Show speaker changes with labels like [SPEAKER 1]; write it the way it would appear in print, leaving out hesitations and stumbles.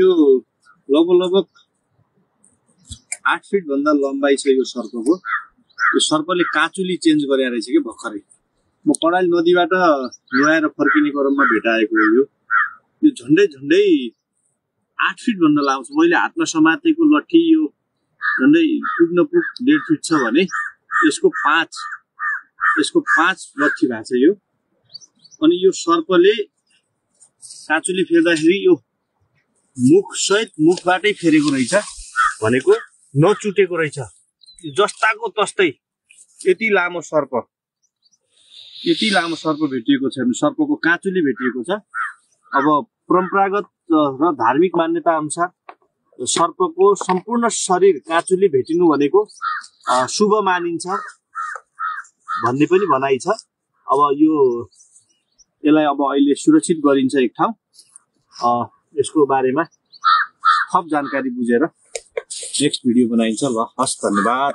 [SPEAKER 1] यो लगभग 8 फिट भन्दा लम्बाइ छ यो सर्पको। यो सर्पले काचुली चेन्ज गरे रहेछ कि भर्खरै। म कडाली नदीबाट नुहाएर फर्किने क्रममा भेटाएको हो। यो झन्डै 8 फिट भन्दा लामो छ। मैले हातमा समातेको लट्ठी यो झन्डै पुग्न 1.5 फिट छ भने यसको 5 लट्ठी भएको छ यो। अनि यो सर्पले काचुली फेर्दाखेरि यो मुख सहित मुखबाटै फेरेको रहेछ, भनेको नचुटेको रहेछ। जस्ताको तस्तै यति लामो सर्प भेटिएको छ। सर्पको काचुली भेटिएको छ। अब परम्परागत र धार्मिक मान्यता अनुसार सर्पको सम्पूर्ण शरीर काचुली भेटिनु भनेको शुभ मानिन्छ भन्ने पनि भनाइ छ। अब यसलाई अब अहिले सुरक्षित गरिन्छ एक ठाउँ। यसको बारेमा थप जानकारी बुझेर नेक्स्ट भिडियो बनाइन्छ। ल, हस्, धन्यवाद।